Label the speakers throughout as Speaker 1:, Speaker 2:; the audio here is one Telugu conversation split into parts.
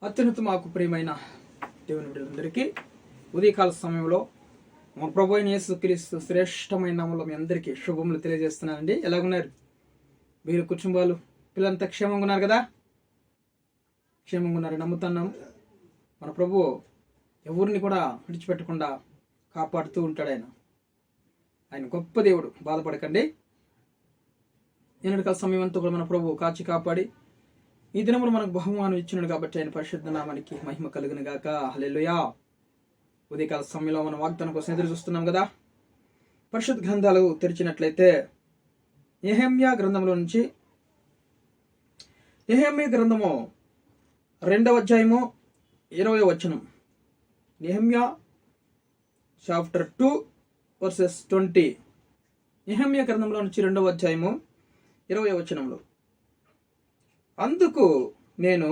Speaker 1: అత్యున్నత మాకు ప్రియమైన దేవుని బిడ్డలందరికీ ఉదయకాల సమయంలో మన ప్రభు అయిన యేసుక్రీస్తు శ్రేష్టమైన నామములో మీ అందరికీ శుభములు తెలియజేస్తున్నానండి. ఎలాగున్నారు మీరు, కుటుంబాలు, పిల్లలంతా క్షేమంగా ఉన్నారు కదా? క్షేమంగా ఉన్నారు నమ్ముతున్నాం. మన ప్రభు ఎవరిని కూడా విడిచిపెట్టకుండా కాపాడుతూ ఉంటాడు. ఆయన గొప్ప దేవుడు. బాధపడకండి. ఎన్నటికాల సమయం అంతా కూడా మన ప్రభు కాచి కాపాడి ఈ దినములు మనకు బహుమానం ఇచ్చినాడు కాబట్టి ఆయన పరిశుద్ధ నామానికి మహిమ కలుగును గాక. హల్లెలూయా. ఉదయకాల సమయంలో మనం వాగ్దానం కోసం ఎదురు చూస్తున్నాం కదా. పరిశుద్ధ గ్రంథాలు తెరిచినట్లయితే నెహెమ్యా గ్రంథంలో నుంచి నెహెమ్యా గ్రంథము 2వ అధ్యాయము 20వ వచనం. Nehemiah chapter 2 versus 20. నెహెమ్యా గ్రంథంలో నుంచి 2వ అధ్యాయము 20వ వచనంలో, అందుకు నేను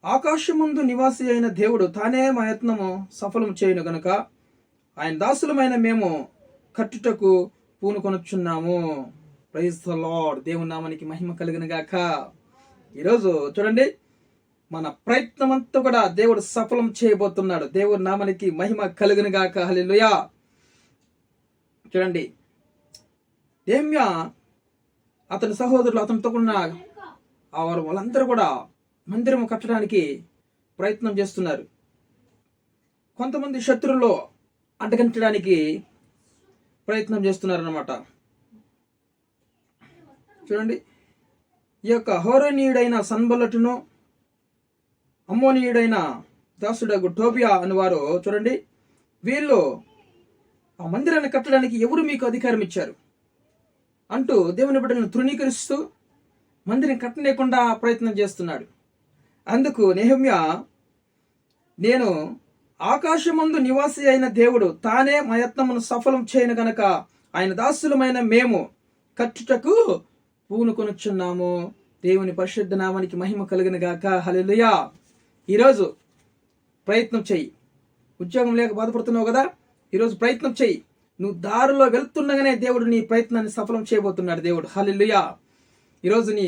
Speaker 1: ఆకాశముందు నివాసి అయిన దేవుడు తానే మా యత్నము సఫలం చేయును గనుక ఆయన దాసులమైన మేము కట్టుటకు పూనుకొనుచున్నాము. Praise the Lord. దేవుని నామానికి మహిమ కలుగును గాక. ఈరోజు చూడండి, మన ప్రయత్నం అంతా కూడా దేవుడు సఫలం చేయబోతున్నాడు. దేవుని నామానికి మహిమ కలుగును గాక. హల్లెలూయా. చూడండి, నెహెమ్యా అతని సహోదరులు అతనితో ఉన్న వాళ్ళందరూ కూడా మందిరం కట్టడానికి ప్రయత్నం చేస్తున్నారు. కొంతమంది శత్రువులు అడ్డగించడానికి ప్రయత్నం చేస్తున్నారు అన్నమాట. చూడండి, ఈ యొక్క హోరోనీయుడైన సన్బల్లటును అమ్మోనీయుడైన దాసుడగు టోబియా అని వారు, చూడండి, వీళ్ళు ఆ మందిరాన్ని కట్టడానికి ఎవరు మీకు అధికారం ఇచ్చారు అంటూ దేవుని బిడ్డలను తృణీకరిస్తూ మందిరం కట్టలేకుండా ప్రయత్నం చేస్తున్నాడు. అందుకు నెహెమ్యా, నేను ఆకాశమందు నివాసి అయిన దేవుడు తానే మా యత్నమును సఫలం చేయను గనక ఆయన దాసులమైన మేము కట్టుటకు పూనుకొనుచున్నాము. దేవుని పరిశుద్ధ నామానికి మహిమ కలుగును గాక. హల్లెలూయా. ఈరోజు ప్రయత్నం చెయ్యి. ఉద్యోగం లేక బాధపడుతున్నావు కదా, ఈరోజు ప్రయత్నం చెయ్యి. నువ్వు దారిలో వెళ్తుండగానే దేవుడు నీ ప్రయత్నాన్ని సఫలం చేయబోతున్నాడు దేవుడు. హల్లెలూయా. ఈరోజు నీ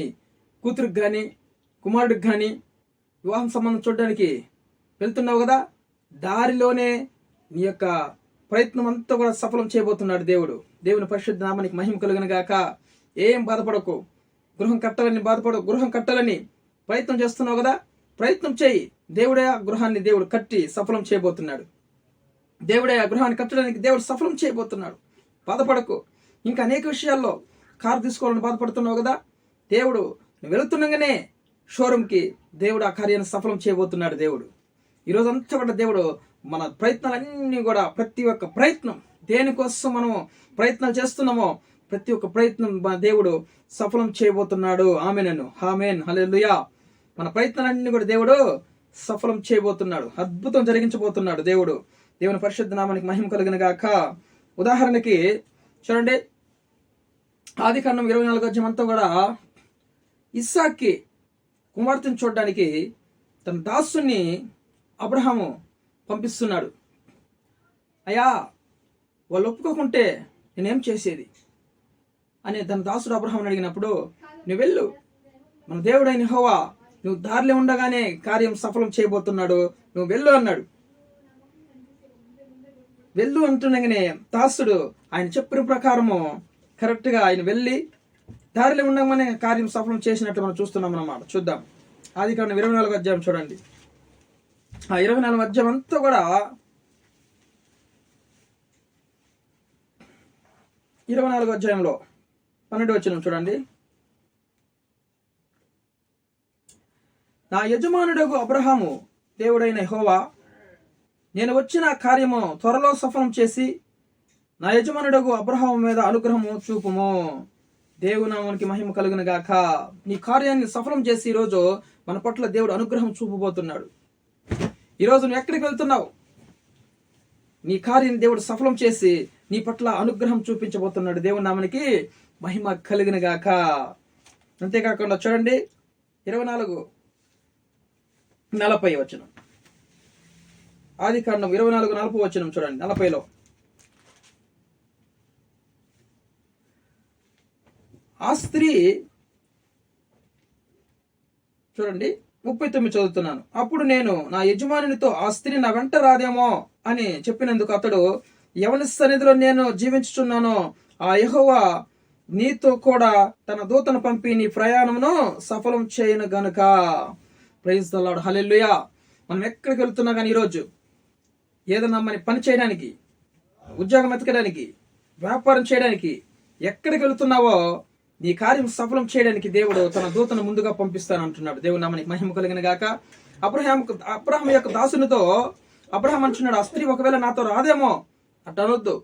Speaker 1: కూతురికి కానీ కుమారుడికి కానీ వివాహం సంబంధం చూడడానికి వెళ్తున్నావు కదా, దారిలోనే నీ యొక్క ప్రయత్నం అంతా కూడా సఫలం చేయబోతున్నాడు దేవుడు. దేవుని పరిశుద్ధ నామానికి మహిమ కలుగును గాక. ఏం బాధపడకు. గృహం కట్టాలని ప్రయత్నం చేస్తున్నావు కదా, ప్రయత్నం చేయి. దేవుడే ఆ గృహాన్ని దేవుడు కట్టి సఫలం చేయబోతున్నాడు. దేవుడే ఆ గృహాన్ని కట్టడానికి దేవుడు సఫలం చేయబోతున్నాడు. బాధపడకు. ఇంకా అనేక విషయాల్లో కారు తీసుకోవాలని బాధపడుతున్నావు కదా, దేవుడు నువ్వు వెళుతుండగానే షోరూమ్కి దేవుడు ఆ కార్యాన్ని సఫలం చేయబోతున్నాడు దేవుడు. ఈరోజు అంతా కూడా దేవుడు మన ప్రయత్నాలన్నీ కూడా, ప్రతి ఒక్క ప్రయత్నం దేనికోసం మనం ప్రయత్నాలు చేస్తున్నామో ప్రతి ఒక్క ప్రయత్నం మన దేవుడు సఫలం చేయబోతున్నాడు. ఆమేన్. హల్లెలూయా. మన ప్రయత్నాలన్నీ కూడా దేవుడు సఫలం చేయబోతున్నాడు. అద్భుతం జరిగించబోతున్నాడు దేవుడు. దేవుని పరిశుద్ధ నామానికి మహిమ కలుగును గాక. ఉదాహరణకి చూడండి, ఆదికాండం 24వ అధ్యాయం అంతా కూడా ఇస్సాక్కి కుమార్తెను చూడడానికి తన దాసుని అబ్రహాము పంపిస్తున్నాడు. అయ్యా, వాళ్ళు ఒప్పుకోకుంటే నేనేం చేసేది అని తన దాసుడు అబ్రహాముని అడిగినప్పుడు, నువ్వు వెళ్ళు, మన దేవుడైన యెహోవా నువ్వు దారిలో ఉండగానే కార్యం సఫలం చేయబోతున్నాడు, నువ్వు వెళ్ళు అన్నాడు. వెళ్ళు అంటుండగానే దాసుడు ఆయన చెప్పిన ప్రకారము కరెక్ట్గా ఆయన వెళ్ళి దారిలో ఉండగానే కార్యం సఫలం చేసినట్టు మనం చూస్తున్నాం అన్నమాట. చూద్దాం. ఆదికాండం 24వ అధ్యాయం చూడండి. ఆ 24వ అధ్యాయం అంతా కూడా 24వ అధ్యాయంలో 12వ వచనం చూడండి. నా యజమానుడగు అబ్రహాము దేవుడైన యెహోవా, నేను వచ్చిన కార్యము త్వరలో సఫలం చేసి నా యజమానుడగు అబ్రహాము మీద అనుగ్రహము చూపుము. దేవుని నామానికి మహిమ కలుగును గాక. నీ కార్యాన్ని సఫలం చేసి ఈరోజు మన పట్ల దేవుడు అనుగ్రహం చూపబోతున్నాడు. ఈరోజు నువ్వు ఎక్కడికి వెళ్తున్నావు? నీ కార్యాన్ని దేవుడు సఫలం చేసి నీ పట్ల అనుగ్రహం చూపించబోతున్నాడు. దేవుని నామానికి మహిమ కలుగును గాక. అంతేకాకుండా చూడండి, 24:40 వచనం. ఆదికాండం 24:40 వచనం చూడండి. 40లో, ఆ స్త్రీ చూడండి, 39 చదువుతున్నాను. అప్పుడు నేను నా యజమానునితో ఆ స్త్రీ నా వెంట రాదేమో అని చెప్పినందుకు అతడు, ఎవరి సన్నిధిలో నేను జీవించుచున్నానో ఆ యెహోవా నీతో కూడా తన దూతను పంపి నీ ప్రయాణమును సఫలం చేయను గనుక. ప్రైజ్ ద లార్డ్, హల్లెలూయా. మనం ఎక్కడికి వెళ్తున్నా కానీ ఈరోజు ఏదన్నా మన పని చేయడానికి, ఉద్యోగం ఎతకడానికి, వ్యాపారం చేయడానికి ఎక్కడికి వెళుతున్నావో నీ కార్యం సఫలం చేయడానికి దేవుడు తన దూతను ముందుగా పంపిస్తానంటున్నాడు. దేవుడు నామనికి మహిమ కలిగిన గాక. అబ్రహాం యొక్క దాసునితో అబ్రహాం అంటున్నాడు, ఆ స్త్రీ ఒకవేళ నాతో రాదేమో అట్ట అనొద్దు,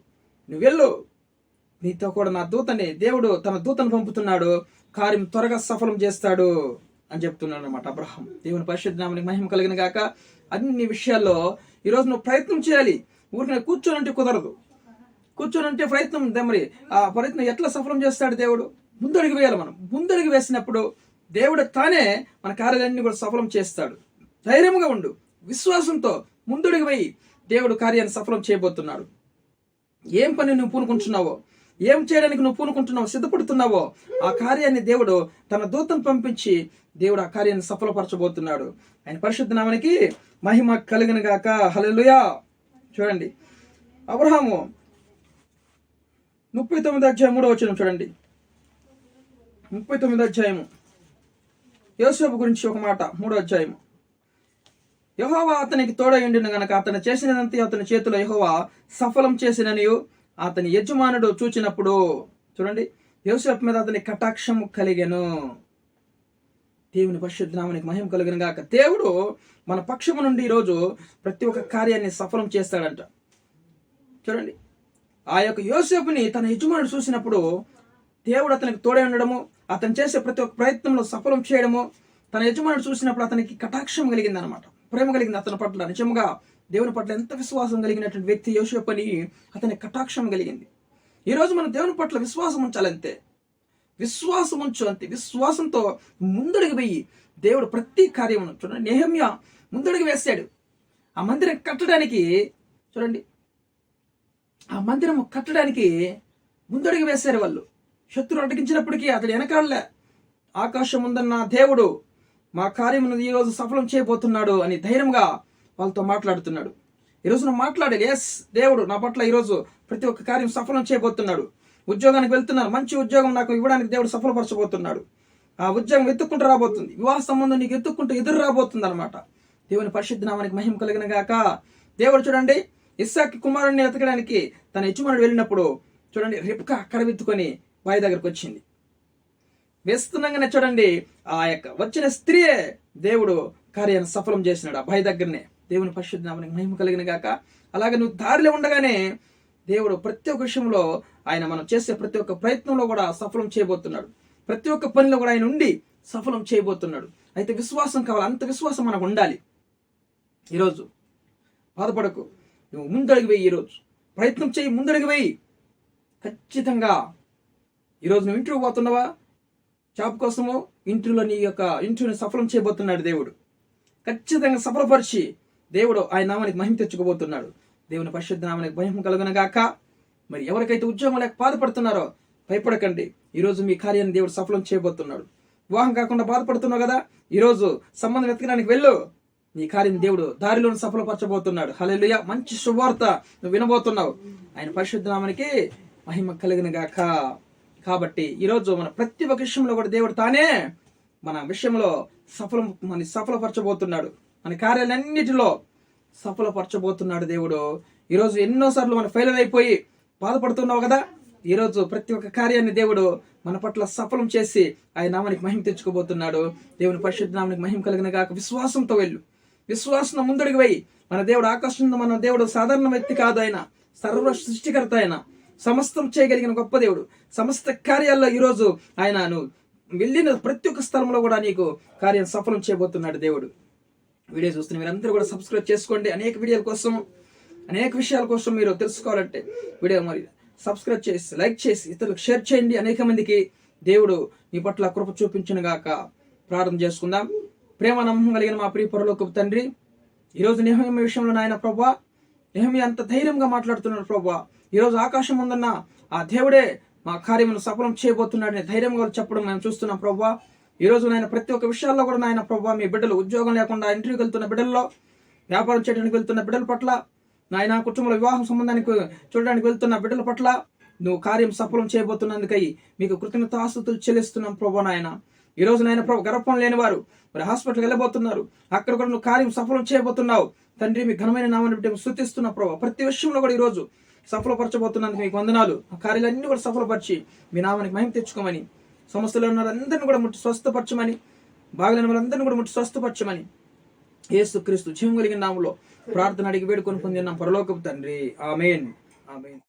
Speaker 1: నువ్వు వెళ్ళు, నీతో కూడా నా దూతని, దేవుడు తన దూతను పంపుతున్నాడు, కార్యం త్వరగా సఫలం చేస్తాడు అని చెప్తున్నాడు అనమాట అబ్రహాం. దేవుని పరిశుద్ధ నామనికి మహిమ కలిగిన గాక. అన్ని విషయాల్లో ఈరోజు నువ్వు ప్రయత్నం చేయాలి. ఊరికి కూర్చోనంటే కుదరదు. కూర్చోనంటే ప్రయత్నం, మరి ఆ ప్రయత్నం ఎట్లా సఫలం చేస్తాడు దేవుడు? ముందడుగు వేయాలి. మనం ముందడుగు వేసినప్పుడు దేవుడు తానే మన కార్యాలన్నీ కూడా సఫలం చేస్తాడు. ధైర్యంగా ఉండు, విశ్వాసంతో ముందడుగు వేయి. దేవుడు కార్యాన్ని సఫలం చేయబోతున్నాడు. ఏం పని నువ్వు పూనుకుంటున్నావో, ఏం చేయడానికి నువ్వు పూనుకుంటున్నావో, సిద్ధపడుతున్నావో ఆ కార్యాన్ని దేవుడు తన దూతను పంపించి దేవుడు ఆ కార్యాన్ని సఫలపరచబోతున్నాడు. ఆయన పరిశుద్ధ నామానికి మహిమ కలిగిన గాక. హల్లెలూయా. చూడండి, అబ్రహాము 39 అధ్యాయం 3వ వచనం చూడండి. 39 అధ్యాయము యోసేపు గురించి ఒక మాట. 3వ అధ్యాయము. యెహోవా అతనికి తోడయుండిన గనక అతను చేసినదంతా అతని చేతిలో యెహోవా సఫలం చేసిననియు అతని యజమానుడు చూచినప్పుడు, చూడండి, యోసేపు మీద అతని కటాక్షము కలిగెను. దేవుని పరిశుద్ధ నామమునకు మహిమ కలుగును గాక. దేవుడు మన పక్షము నుండి ఈరోజు ప్రతి ఒక్క కార్యాన్ని సఫలం చేస్తాడంట. చూడండి, ఆ యొక్క యోసేపుని తన యజమానుడు చూసినప్పుడు దేవుడు అతనికి తోడే ఉండడము, అతను చేసే ప్రతి ఒక్క ప్రయత్నంలో సఫలం చేయడము, తన యజమానుడు చూసినప్పుడు అతనికి కటాక్షం కలిగింది అనమాట, ప్రేమ కలిగింది అతని పట్ల. నిజంగా దేవుని పట్ల ఎంత విశ్వాసం కలిగినటువంటి వ్యక్తి యోసేపు అని అతని కటాక్షం కలిగింది. ఈరోజు మనం దేవుని పట్ల విశ్వాసం ఉంచాలంతే, విశ్వాసం ఉంచు అంతే. విశ్వాసంతో ముందడుగు వెయ్యి. దేవుడు ప్రతి కార్యమును, చూడండి, నెహెమ్యా ముందడుగు వేశాడు. ఆ మందిరం కట్టడానికి, చూడండి, ఆ మందిరం కట్టడానికి ముందడుగు వేశారు వాళ్ళు. శత్రువు అడ్డగించినప్పటికీ అతడు వెనకాడలే. ఆకాశం ఉందన్న దేవుడు మా కార్యమును ఈరోజు సఫలం చేయబోతున్నాడు అని ధైర్యంగా వాళ్ళతో మాట్లాడుతున్నాడు. ఈరోజు నువ్వు మాట్లాడాలి. ఎస్, దేవుడు నా పట్ల ఈరోజు ప్రతి ఒక్క కార్యం సఫలం చేయబోతున్నాడు. ఉద్యోగానికి వెళ్తున్నాను, మంచి ఉద్యోగం నాకు ఇవ్వడానికి దేవుడు సఫలపరచబోతున్నాడు. ఆ ఉద్యోగం ఎత్తుక్కుంటూ రాబోతుంది, వివాహ సంబంధం నీకు ఎత్తుక్కుంటూ ఎదురు రాబోతుంది అనమాట. దేవుని పరిశుద్ధ నామానికి మహిమ కలిగిన గాక. దేవుడు చూడండి, ఇస్సాకు కుమారుణ్ణి ఎతకడానికి తన యజమానుడు వెళ్ళినప్పుడు చూడండి, రిబ్కా అక్కడ వెతుకొని బావి దగ్గరకు వచ్చింది. వేస్తుండగానే చూడండి, ఆ యొక్క వచ్చిన స్త్రీయే దేవుడు కార్యాన్ని సఫలం చేసినాడు ఆ బావి దగ్గరనే. దేవుని పరిశుద్ధ నామానికి మహిమ కలిగిన గాక. అలాగే నువ్వు దారిలో ఉండగానే దేవుడు ప్రతి ఒక్క విషయంలో ఆయన మనం చేసే ప్రతి ఒక్క ప్రయత్నంలో కూడా సఫలం చేయబోతున్నాడు. ప్రతి ఒక్క పనిలో కూడా ఆయన ఉండి సఫలం చేయబోతున్నాడు. అయితే విశ్వాసం కావాలి, అంత విశ్వాసం మనకు ఉండాలి. ఈరోజు బాధపడకు, నువ్వు ముందడుగు వేయి. ఈరోజు ప్రయత్నం చేయి, ముందడుగు వేయి. ఖచ్చితంగా ఈరోజు నువ్వు ఇంటర్వ్యూ పోతున్నావా, జాబ్ కోసము ఇంటర్వ్యూలో నీ యొక్క ఇంటర్వ్యూని సఫలం చేయబోతున్నాడు దేవుడు. ఖచ్చితంగా సఫలపరిచి దేవుడు ఆయన నామానికి మహిమ తెచ్చుకోబోతున్నాడు. దేవుని పరిశుద్ధ నామానికి మహిమ కలుగును గాక. మరి ఎవరికైతే ఉద్యోగం లేక బాధపడుతున్నారో భయపడకండి, ఈరోజు మీ కార్యాన్ని దేవుడు సఫలం చేయబోతున్నాడు. వివాహం కాకుండా బాధపడుతున్నావు కదా, ఈరోజు సంబంధం వెతకడానికి వెళ్ళు, నీ కార్యం దేవుడు దారిలోని సఫలపరచబోతున్నాడు. హల్లెలూయా. మంచి శుభవార్త నువ్వు వినబోతున్నావు. ఆయన పరిశుద్ధ నామానికి మహిమ కలుగును గాక. కాబట్టి ఈరోజు మన ప్రతి ఒక్క విషయంలో కూడా దేవుడు తానే మన విషయంలో సఫలపరచబోతున్నాడు. మన కార్యాలన్నిటిలో సఫలపరచబోతున్నాడు దేవుడు. ఈరోజు ఎన్నోసార్లు మనం ఫెయిల్ అయిపోయి బాధపడుతున్నావు కదా, ఈరోజు ప్రతి ఒక్క కార్యాన్ని దేవుడు మన పట్ల సఫలం చేసి ఆయన నామానికి మహిమ తెచ్చుకోబోతున్నాడు. దేవుని పరిశుద్ధ నామానికి మహిమ కలిగిన గాక. విశ్వాసంతో వెళ్ళు, విశ్వాసం ముందడుగు వేయి. మన దేవుడు ఆకాశం, మన దేవుడు సాధారణ వ్యక్తి కాదు, ఆయన సర్వ సృష్టికర్త, ఆయన సమస్తం చేయగలిగిన గొప్ప దేవుడు. సమస్త కార్యాల్లో ఈరోజు ఆయన నువ్వు వెళ్ళిన ప్రతి ఒక్క స్థలంలో కూడా నీకు కార్యం సఫలం చేయబోతున్నాడు దేవుడు. వీడియో చూస్తున్న మీరందరూ కూడా సబ్స్క్రైబ్ చేసుకోండి. అనేక వీడియోల కోసం, అనేక విషయాల కోసం మీరు తెలుసుకోవాలంటే వీడియో మరి సబ్స్క్రైబ్ చేసి, లైక్ చేసి, ఇతరులకు షేర్ చేయండి. అనేక మందికి దేవుడు మీ పట్ల కృప చూపించును గాక. ప్రార్థన చేసుకుందాం. ప్రేమ నమ్మకం కలిగిన మా ప్రియ పరలోకపు తండ్రి, ఈరోజు నెహెమ్యా విషయంలో నాయన ప్రభువా, నెహెమ్యా అంత ధైర్యంగా మాట్లాడుతున్నాడు ప్రభువా. ఈరోజు ఆకాశం ఉందన్న ఆ దేవుడే మా కార్యమును సఫలం చేయబోతున్నాడని ధైర్యంగా చెప్పడం మేము చూస్తున్నాం ప్రభువా. ఈ రోజు నాయన ప్రతి ఒక్క విషయాల్లో కూడా నాయన ప్రభావ మీ బిడ్డలు ఉద్యోగం లేకుండా ఇంటర్వ్యూకి వెళ్తున్న బిడ్డల్లో, వ్యాపారం చేయడానికి వెళ్తున్న బిడ్డల పట్ల, నాయన కుటుంబంలో వివాహం సంబంధానికి చూడడానికి వెళ్తున్న బిడ్డల పట్ల నువ్వు కార్యం సఫలం చేయబోతున్నందుకై మీకు కృతజ్ఞతాస్తుతులు చెల్లిస్తున్నాం ప్రభా నాయన. ఈ రోజు నాయన ప్రభు గర్భం లేని వారు మరి హాస్పిటల్కి వెళ్ళబోతున్నారు, అక్కడ కూడా నువ్వు కార్యం సఫలం చేయబోతున్నావు తండ్రి. మీ ఘనమైన నామాన్ని బట్టి స్తుతిస్తున్నా ప్రభా. ప్రతి విషయంలో కూడా ఈ రోజు సఫలపరచబోతున్నందుకు మీకు వందనాలు. ఆ కార్యాలన్నీ కూడా సఫలపరిచి మీ నామానికి మహిమ తెచ్చుకోమని, సమస్యలో ఉన్న అందరినీ కూడా ముట్టి స్వస్థపరచమని, బాగలేని వాళ్ళందరినీ కూడా ముట్టి స్వస్థపరచమని యేసుక్రీస్తు జీవం కలిగిన నామములో ప్రార్థన అడిగి వేడుకొని పొందినాం పరలోకపు తండ్రి. ఆమేన్. ఆమేన్.